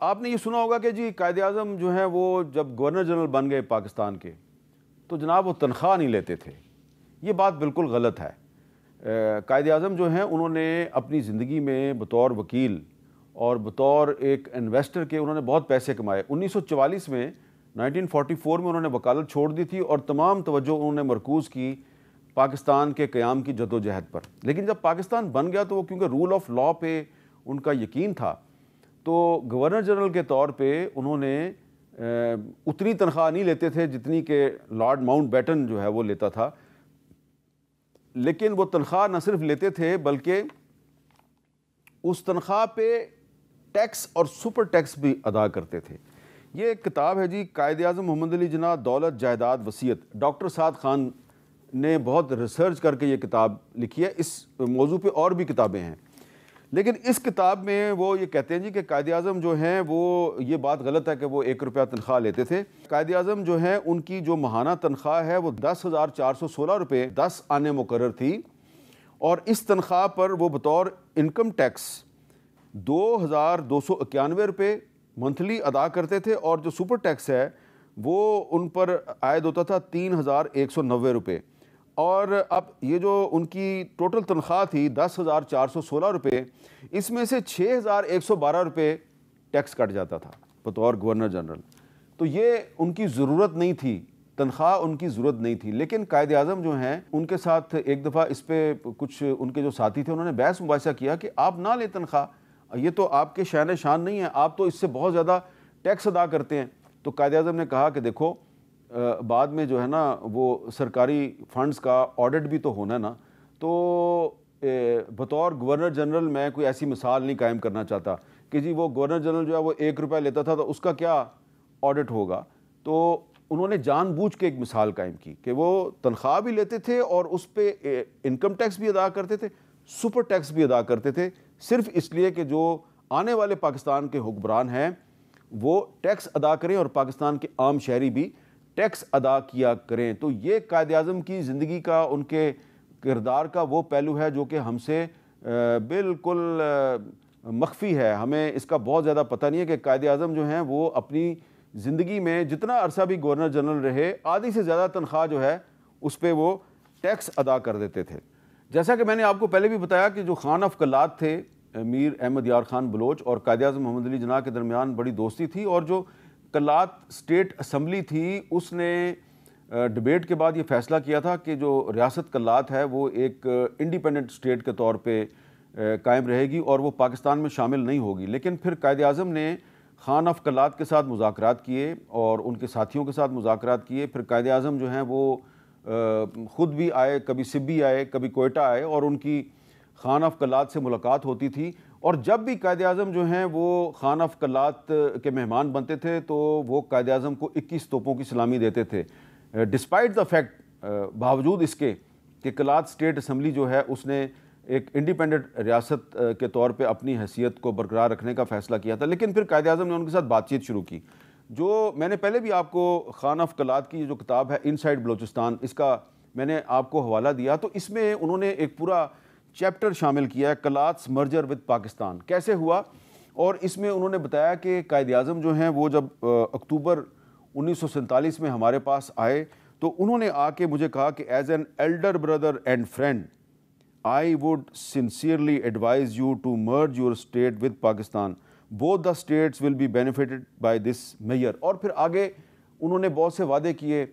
آپ نے یہ سنا ہوگا کہ جی قائد اعظم جو ہیں وہ جب گورنر جنرل بن گئے پاکستان کے تو جناب وہ تنخواہ نہیں لیتے تھے. یہ بات بالکل غلط ہے. قائد اعظم جو ہیں انہوں نے اپنی زندگی میں بطور وکیل اور بطور ایک انویسٹر کے انہوں نے بہت پیسے کمائے. 1944 میں 1944 میں انہوں نے وکالت چھوڑ دی تھی اور تمام توجہ انہوں نے مرکوز کی پاکستان کے قیام کی جد و جہد پر. لیکن جب پاکستان بن گیا تو وہ کیونکہ رول آف لاء پہ ان کا یقین تھا تو گورنر جنرل کے طور پہ انہوں نے اتنی تنخواہ نہیں لیتے تھے جتنی کہ لارڈ ماؤنٹ بیٹن جو ہے وہ لیتا تھا. لیکن وہ تنخواہ نہ صرف لیتے تھے بلکہ اس تنخواہ پہ ٹیکس اور سپر ٹیکس بھی ادا کرتے تھے. یہ ایک کتاب ہے جی قائد اعظم محمد علی جناح دولت جائیداد وصیت. ڈاکٹر سعد خان نے بہت ریسرچ کر کے یہ کتاب لکھی ہے. اس موضوع پہ اور بھی کتابیں ہیں لیکن اس کتاب میں وہ یہ کہتے ہیں جی کہ قائد اعظم جو ہیں وہ یہ بات غلط ہے کہ وہ 1 روپیہ تنخواہ لیتے تھے. قائد اعظم جو ہیں ان کی جو ماہانہ تنخواہ ہے وہ 10,416 روپے 10 آنے مقرر تھی اور اس تنخواہ پر وہ بطور انکم ٹیکس 2,291 روپے منتھلی ادا کرتے تھے اور جو سپر ٹیکس ہے وہ ان پر عائد ہوتا تھا 3,190 روپے. اور اب یہ جو ان کی ٹوٹل تنخواہ تھی 10,416 روپے اس میں سے 6,112 روپے ٹیکس کٹ جاتا تھا بطور گورنر جنرل. تو یہ ان کی ضرورت نہیں تھی, تنخواہ ان کی ضرورت نہیں تھی. لیکن قائد اعظم جو ہیں ان کے ساتھ ایک دفعہ اس پہ کچھ ان کے جو ساتھی تھے انہوں نے بحث مباحثہ کیا کہ آپ نہ لیں تنخواہ, یہ تو آپ کے شان شان نہیں ہے, آپ تو اس سے بہت زیادہ ٹیکس ادا کرتے ہیں. تو قائد اعظم نے کہا کہ دیکھو بعد میں جو ہے نا وہ سرکاری فنڈز کا آڈٹ بھی تو ہونا ہے نا, تو بطور گورنر جنرل میں کوئی ایسی مثال نہیں قائم کرنا چاہتا کہ جی وہ گورنر جنرل جو ہے وہ 1 روپیہ لیتا تھا تو اس کا کیا آڈٹ ہوگا. تو انہوں نے جان بوجھ کے ایک مثال قائم کی کہ وہ تنخواہ بھی لیتے تھے اور اس پہ انکم ٹیکس بھی ادا کرتے تھے, سپر ٹیکس بھی ادا کرتے تھے, صرف اس لیے کہ جو آنے والے پاکستان کے حکمران ہیں وہ ٹیکس ادا کریں اور پاکستان کے عام شہری بھی ٹیکس ادا کیا کریں. تو یہ قائد اعظم کی زندگی کا, ان کے کردار کا وہ پہلو ہے جو کہ ہم سے بالکل مخفی ہے, ہمیں اس کا بہت زیادہ پتہ نہیں ہے کہ قائد اعظم جو ہیں وہ اپنی زندگی میں جتنا عرصہ بھی گورنر جنرل رہے آدھی سے زیادہ تنخواہ جو ہے اس پہ وہ ٹیکس ادا کر دیتے تھے. جیسا کہ میں نے آپ کو پہلے بھی بتایا کہ جو خان آف کلات تھے میر احمد یار خان بلوچ اور قائد اعظم محمد علی جناح کے درمیان بڑی دوستی تھی اور جو کلات اسٹیٹ اسمبلی تھی اس نے ڈبیٹ کے بعد یہ فیصلہ کیا تھا کہ جو ریاست کلات ہے وہ ایک انڈیپینڈنٹ اسٹیٹ کے طور پہ قائم رہے گی اور وہ پاکستان میں شامل نہیں ہوگی. لیکن پھر قائد اعظم نے خان آف کلات کے ساتھ مذاکرات کیے اور ان کے ساتھیوں کے ساتھ مذاکرات کیے. پھر قائد اعظم جو ہیں وہ خود بھی آئے, کبھی سبی آئے, کبھی کوئٹہ آئے اور ان کی خان آف کلات سے ملاقات ہوتی تھی. اور جب بھی قائد اعظم جو ہیں وہ خان آف کلات کے مہمان بنتے تھے تو وہ قائد اعظم کو 21 توپوں کی سلامی دیتے تھے, ڈسپائٹ دا فیکٹ, باوجود اس کے کہ کلات اسٹیٹ اسمبلی جو ہے اس نے ایک انڈیپینڈنٹ ریاست کے طور پہ اپنی حیثیت کو برقرار رکھنے کا فیصلہ کیا تھا. لیکن پھر قائد اعظم نے ان کے ساتھ بات چیت شروع کی. جو میں نے پہلے بھی آپ کو خان آف کلات کی جو کتاب ہے ان سائڈ بلوچستان, اس کا میں نے آپ کو حوالہ دیا, تو اس میں انہوں نے ایک پورا چیپٹر شامل کیا ہے کلاتس مرجر ود پاکستان کیسے ہوا. اور اس میں انہوں نے بتایا کہ قائد اعظم جو ہیں وہ جب اکتوبر 1947 میں ہمارے پاس آئے تو انہوں نے آ کے مجھے کہا کہ as an elder brother and friend I would sincerely advise you to merge your state with Pakistan. Both the states will be benefited by this measure. اور پھر آگے انہوں نے بہت سے وعدے کیے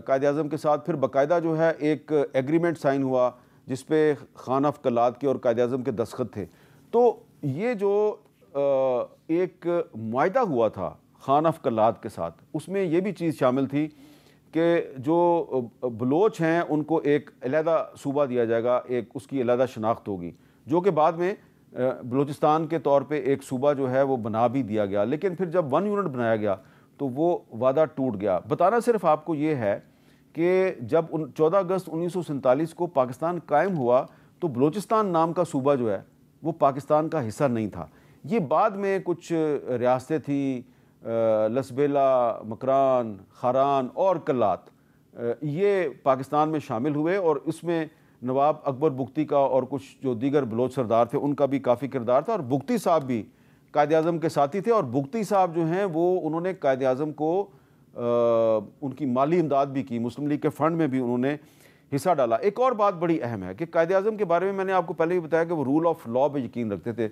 قائد اعظم کے ساتھ. پھر باقاعدہ جو ہے ایک ایگریمنٹ سائن ہوا جس پہ خان آف کلات کے اور قائد اعظم کے دستخط تھے. تو یہ جو ایک معاہدہ ہوا تھا خان آف کلات کے ساتھ اس میں یہ بھی چیز شامل تھی کہ جو بلوچ ہیں ان کو ایک علیحدہ صوبہ دیا جائے گا, ایک اس کی علیحدہ شناخت ہوگی, جو کہ بعد میں بلوچستان کے طور پہ ایک صوبہ جو ہے وہ بنا بھی دیا گیا. لیکن پھر جب 1 یونٹ بنایا گیا تو وہ وعدہ ٹوٹ گیا. بتانا صرف آپ کو یہ ہے کہ جب 14 اگست 1947 کو پاکستان قائم ہوا تو بلوچستان نام کا صوبہ جو ہے وہ پاکستان کا حصہ نہیں تھا. یہ بعد میں کچھ ریاستیں تھیں, لسبیلا, مکران, خاران اور کلات, یہ پاکستان میں شامل ہوئے اور اس میں نواب اکبر بگٹی کا اور کچھ جو دیگر بلوچ سردار تھے ان کا بھی کافی کردار تھا. اور بگٹی صاحب بھی قائد اعظم کے ساتھی تھے، اور بگٹی صاحب جو ہیں وہ انہوں نے قائد اعظم کو ان کی مالی امداد بھی کی، مسلم لیگ کے فنڈ میں بھی انہوں نے حصہ ڈالا۔ ایک اور بات بڑی اہم ہے کہ قائد اعظم کے بارے میں نے آپ کو پہلے بھی بتایا کہ وہ رول آف لا پہ یقین رکھتے تھے،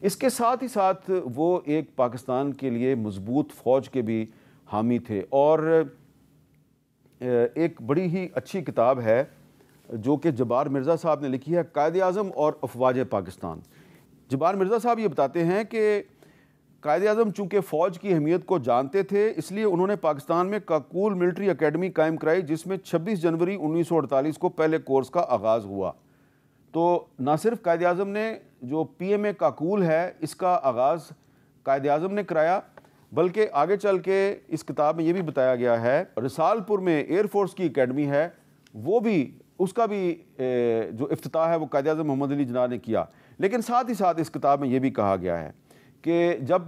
اس کے ساتھ ہی ساتھ وہ ایک پاکستان کے لیے مضبوط فوج کے بھی حامی تھے۔ اور ایک بڑی ہی اچھی کتاب ہے جو کہ جبار مرزا صاحب نے لکھی ہے، قائد اعظم اور افواج پاکستان۔ جبار مرزا صاحب یہ بتاتے ہیں کہ قائد اعظم چونکہ فوج کی اہمیت کو جانتے تھے، اس لیے انہوں نے پاکستان میں کاکول ملٹری اکیڈمی قائم کرائی، جس میں 26 جنوری 1948 کو پہلے کورس کا آغاز ہوا۔ تو نہ صرف قائد اعظم نے جو پی ایم اے کاکول ہے اس کا آغاز قائد اعظم نے کرایا، بلکہ آگے چل کے اس کتاب میں یہ بھی بتایا گیا ہے رسال پور میں ایئر فورس کی اکیڈمی ہے، وہ بھی اس کا بھی جو افتتاح ہے وہ قائد اعظم محمد علی جناح نے کیا۔ لیکن ساتھ ہی ساتھ اس کتاب میں یہ بھی کہا گیا ہے کہ جب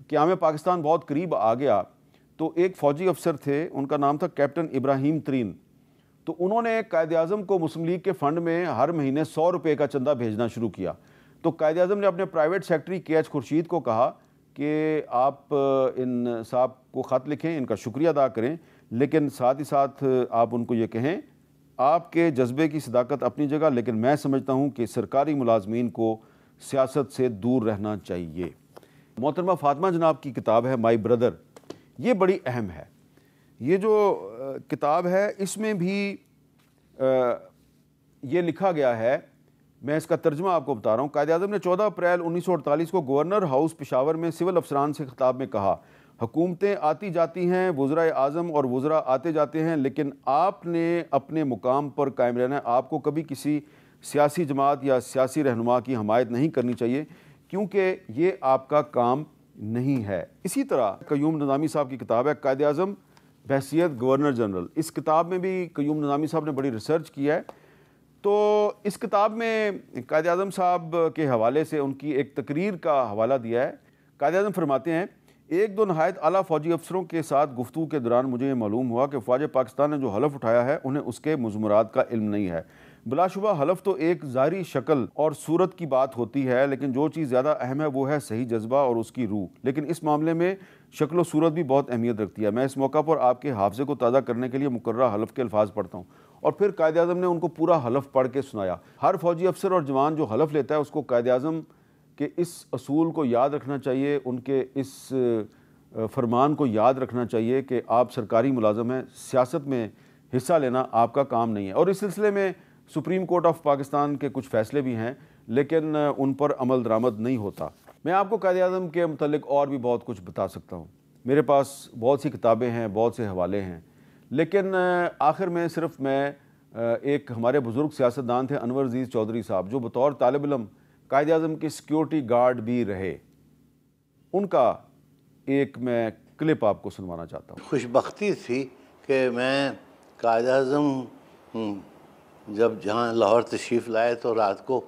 قیام پاکستان بہت قریب آ گیا تو ایک فوجی افسر تھے، ان کا نام تھا کیپٹن ابراہیم ترین، تو انہوں نے قائد اعظم کو مسلم لیگ کے فنڈ میں ہر مہینے 100 روپے کا چندہ بھیجنا شروع کیا۔ تو قائد اعظم نے اپنے پرائیویٹ سیکرٹری کے ایچ خورشید کو کہا کہ آپ ان صاحب کو خط لکھیں، ان کا شکریہ ادا کریں، لیکن ساتھ ہی ساتھ آپ ان کو یہ کہیں آپ کے جذبے کی صداقت اپنی جگہ، لیکن میں سمجھتا ہوں کہ سرکاری ملازمین کو سیاست سے دور رہنا چاہیے۔ محترمہ فاطمہ جناب کی کتاب ہے مائی بردر، یہ بڑی اہم ہے۔ یہ جو کتاب ہے اس میں بھی یہ لکھا گیا ہے، میں اس کا ترجمہ آپ کو بتا رہا ہوں۔ قائد اعظم نے 14 اپریل 1948 کو گورنر ہاؤس پشاور میں سول افسران سے خطاب میں کہا، حکومتیں آتی جاتی ہیں، وزراء اعظم اور وزراء آتے جاتے ہیں، لیکن آپ نے اپنے مقام پر قائم رہنا ہے۔ آپ کو کبھی کسی سیاسی جماعت یا سیاسی رہنما کی حمایت نہیں کرنی چاہیے، کیونکہ یہ آپ کا کام نہیں ہے۔ اسی طرح قیوم نظامی صاحب کی کتاب ہے قائد اعظم بحیثیت گورنر جنرل، اس کتاب میں بھی قیوم نظامی صاحب نے بڑی ریسرچ کی ہے۔ تو اس کتاب میں قائد اعظم صاحب کے حوالے سے ان کی ایک تقریر کا حوالہ دیا ہے۔ قائد اعظم فرماتے ہیں، ایک دو نہایت اعلیٰ فوجی افسروں کے ساتھ گفتگو کے دوران مجھے یہ معلوم ہوا کہ فوج پاکستان نے جو حلف اٹھایا ہے انہیں اس کے مضمرات کا علم نہیں ہے۔ بلا شبہ حلف تو ایک ظاہری شکل اور صورت کی بات ہوتی ہے، لیکن جو چیز زیادہ اہم ہے وہ ہے صحیح جذبہ اور اس کی روح، لیکن اس معاملے میں شکل و صورت بھی بہت اہمیت رکھتی ہے۔ میں اس موقع پر آپ کے حافظے کو تازہ کرنے کے لیے مقررہ حلف کے الفاظ پڑھتا ہوں۔ اور پھر قائد اعظم نے ان کو پورا حلف پڑھ کے سنایا۔ ہر فوجی افسر اور جوان جو حلف لیتا ہے اس کو قائد اعظم کے اس اصول کو یاد رکھنا چاہیے، ان کے اس فرمان کو یاد رکھنا چاہیے کہ آپ سرکاری ملازم ہیں، سیاست میں حصہ لینا آپ کا کام نہیں ہے۔ اور اس سلسلے میں سپریم کورٹ آف پاکستان کے کچھ فیصلے بھی ہیں، لیکن ان پر عمل درآمد نہیں ہوتا۔ میں آپ کو قائد اعظم کے متعلق اور بھی بہت کچھ بتا سکتا ہوں، میرے پاس بہت سی کتابیں ہیں، بہت سے حوالے ہیں، لیکن آخر میں صرف میں ایک ہمارے بزرگ سیاستدان تھے انور عزیز چودھری صاحب، جو بطور طالب علم قائد اعظم کے سیکیورٹی گارڈ بھی رہے، ان کا ایک میں کلپ آپ کو سنوانا چاہتا ہوں۔ خوش بختی تھی کہ میں قائد اعظم جب جہاں لاہور تشریف لائے تو رات کو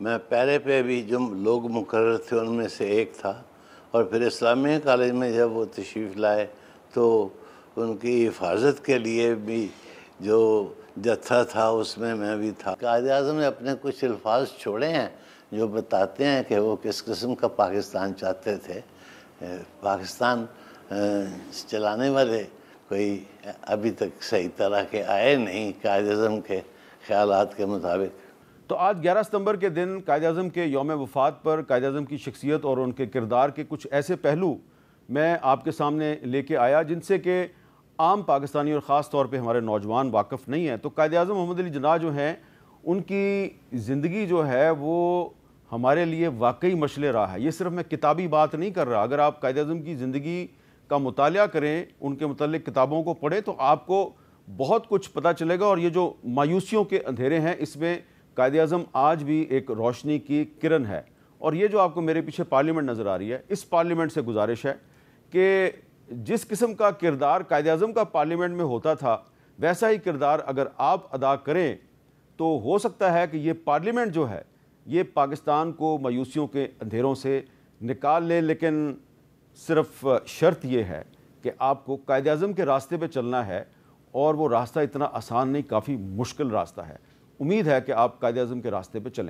میں پہرے پہ بھی جو لوگ مقرر تھے ان میں سے ایک تھا، اور پھر اسلامیہ کالج میں جب وہ تشریف لائے تو ان کی حفاظت کے لیے بھی جو جتھا تھا اس میں بھی تھا۔ قائد اعظم نے اپنے کچھ الفاظ چھوڑے ہیں جو بتاتے ہیں کہ وہ کس قسم کا پاکستان چاہتے تھے۔ پاکستان چلانے والے کوئی ابھی تک صحیح طرح کے آئے نہیں قائد اعظم کے خیالات کے مطابق۔ تو آج 11 ستمبر کے دن قائد اعظم کے یوم وفات پر قائد اعظم کی شخصیت اور ان کے کردار کے کچھ ایسے پہلو میں آپ کے سامنے لے کے آیا جن سے کہ عام پاکستانی اور خاص طور پہ ہمارے نوجوان واقف نہیں ہیں۔ تو قائد اعظم محمد علی جناح جو ہیں، ان کی زندگی جو ہے وہ ہمارے لیے واقعی مشعل راہ ہے۔ یہ صرف میں کتابی بات نہیں کر رہا، اگر آپ قائد اعظم کی زندگی کا مطالعہ کریں، ان کے متعلق کتابوں کو پڑھیں تو آپ کو بہت کچھ پتہ چلے گا۔ اور یہ جو مایوسیوں کے اندھیرے ہیں اس میں قائد اعظم آج بھی ایک روشنی کی کرن ہے۔ اور یہ جو آپ کو میرے پیچھے پارلیمنٹ نظر آ رہی ہے، اس پارلیمنٹ سے گزارش ہے کہ جس قسم کا کردار قائد اعظم کا پارلیمنٹ میں ہوتا تھا ویسا ہی کردار اگر آپ ادا کریں تو ہو سکتا ہے کہ یہ پارلیمنٹ جو ہے یہ پاکستان کو مایوسیوں کے اندھیروں سے نکال لے، لیکن صرف شرط یہ ہے کہ آپ کو قائد اعظم کے راستے پہ چلنا ہے، اور وہ راستہ اتنا آسان نہیں، کافی مشکل راستہ ہے۔ امید ہے کہ آپ قائد اعظم کے راستے پہ چلیں۔